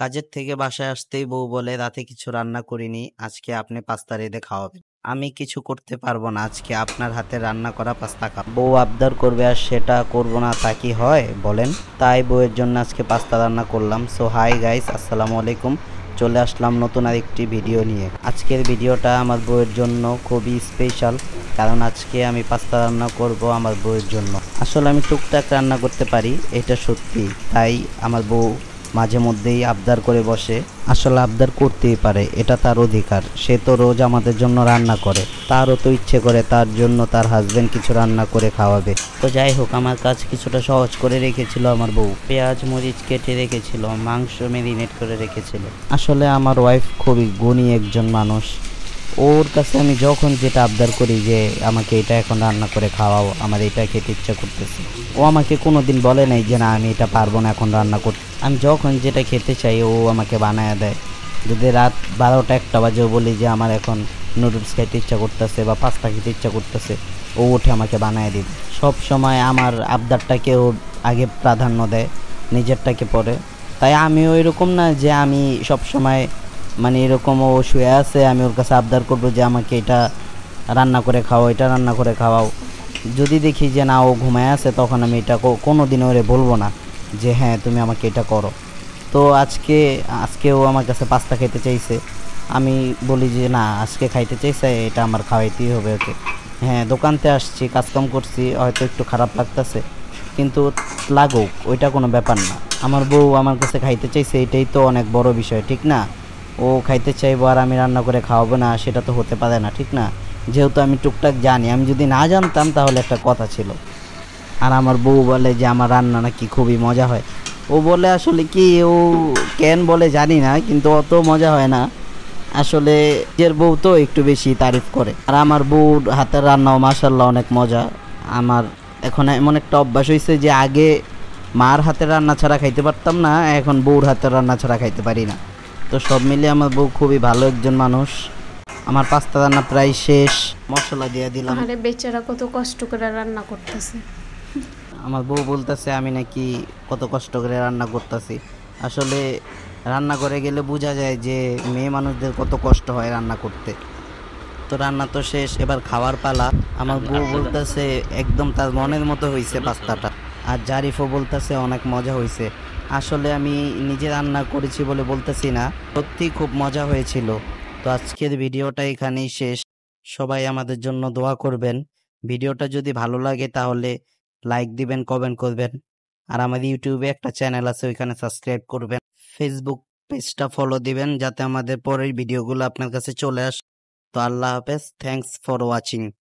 কাজের থেকে বাসায় আসতেই বউ বলে রাতে কিছু রান্না করিনি, আজকে আপনি পাস্তা রেঁধে খাওয়াবেন। আমি কিছু করতে পারবো না, আজকে আপনার হাতে রান্না করা পাস্তা খাবো। বউ আবদার করবে আর সেটা করবো না তা কি হয় বলেন? তাই বউয়ের জন্য আজকে পাস্তা রান্না করলাম। সো হাই গাইস, আসসালামু আলাইকুম। চলে আসলাম নতুন আরেকটি ভিডিও নিয়ে। আজকের ভিডিওটা আমার বউয়ের জন্য খুবই স্পেশাল, কারণ আজকে আমি পাস্তা রান্না করব আমার বউয়ের জন্য। আসলে আমি টুকটাক রান্না করতে পারি, এটা সত্যি। তাই আমার বউ মাঝে মধ্যেই আবদার করে বসে। আসলে আবদার করতেই পারে, এটা তার অধিকার। সে তো রোজ আমাদের জন্য রান্না করে, তারও তো ইচ্ছে করে তার জন্য তার হাজবেন্ড কিছু রান্না করে খাওয়াবে। তো যাই হোক, আমার কাজ কিছুটা সহজ করে রেখেছিল আমার বউ। পেঁয়াজ মরিচ কেটে রেখেছিল, মাংস মেরিনেট করে রেখেছিল। আসলে আমার ওয়াইফ খুবই গুণী একজন মানুষ। ওর কাছে আমি যখন যেটা আবদার করি যে আমাকে এটা এখন রান্না করে খাওয়াও, আমার এটা খেতে ইচ্ছা করতেছে, ও আমাকে কোনো দিন বলে নাই যে না আমি এটা পারবো না এখন রান্না করতে। আমি যখন যেটা খেতে চাই ও আমাকে বানায় দেয়। যদি রাত 12টা 1টা বাজেও বলি যে আমার এখন নুডলস খেতে ইচ্ছা করতেছে বা পাস্তা খেতে ইচ্ছা করতেছে, ও উঠে আমাকে বানায় দিবে। সব সময় আমার আবদারটাকে ও আগে প্রাধান্য দেয়, নিজেরটাকে পরে। তাই আমিও এরকম না যে আমি সব সময় মানে এরকম ও শুয়ে আছে আমি ওর কাছে আবদার করবো যে আমাকে এটা রান্না করে খাওয়াও, এটা রান্না করে খাওয়াও। যদি দেখি যে না ও ঘুমায় আছে, তখন আমি এটা কোনো দিন ওরে বলবো না যে হ্যাঁ তুমি আমাকে এটা করো। তো আজকে ও আমার কাছে পাস্তা খেতে চাইছে, আমি বলি যে না আজকে খাইতে চাইছে, এটা আমার খাওয়াইতেই হবে ওকে। হ্যাঁ, দোকানতে আসছি, কাজকাম করছি, হয়তো একটু খারাপ লাগতেছে, কিন্তু লাগুক, ওইটা কোনো ব্যাপার না। আমার বউ আমার কাছে খাইতে চাইছে, এটাই তো অনেক বড় বিষয়, ঠিক না? ও খাইতে চাইবো আর আমি রান্না করে খাওয়াবো না, সেটা তো হতে পারে না, ঠিক না? যেহেতু আমি টুকটাক জানি, আমি যদি না জানতাম তাহলে একটা কথা ছিল। আর আমার বউ বলে যে আমার রান্না নাকি খুবই মজা হয়। ও বলে আসলে কি, ও কেন বলে জানি না, কিন্তু অত মজা হয় না। আসলে নিজের বউ তো একটু বেশি তারিফ করে। আর আমার বউর হাতের রান্নাও মাশাল্লাহ অনেক মজা। আমার এখন এমন একটা অভ্যাস হয়েছে যে আগে মার হাতের রান্না ছাড়া খাইতে পারতাম না, এখন বউর হাতের রান্না ছাড়া খাইতে পারি না। তো সব মিলিয়ে আমার বউ খুবই ভালো একজন মানুষ। আমার পাস্তা রান্না প্রায় শেষ, মশলা দিয়ে দিলাম। আরে বেচারা কত কষ্ট করে রান্না করতেছে। আমার বউ বলতেছে আমি নাকি কত কষ্ট করে রান্না করতেছি। আসলে রান্না করে গেলে বোঝা যায় যে মেয়ে মানুষদের কত কষ্ট হয় রান্না করতে। তো রান্না তো শেষ, এবার খাওয়ার পালা। আমার বউ বলতেছে একদম তার মনের মতো হয়েছে পাস্তাটা, আর জারিফও বলতেছে অনেক মজা হয়েছে। আসলে আমি নিজে রান্না করেছি বলে বলতেছি না, সত্যি খুব মজা হয়েছিল। তো আজকের ভিডিওটা এখানেই শেষ। সবাই আমাদের জন্য দোয়া করবেন। ভিডিওটা যদি ভালো লাগে তাহলে লাইক দিবেন, কমেন্ট করবেন। আর আমাদের ইউটিউবে একটা চ্যানেল আছে, ওইখানে সাবস্ক্রাইব করবেন। ফেসবুক পেজটা ফলো দিবেন যাতে আমাদের পরের ভিডিওগুলো আপনার কাছে চলে আসে। তো আল্লাহ হাফেজ, থ্যাংকস ফর ওয়াচিং।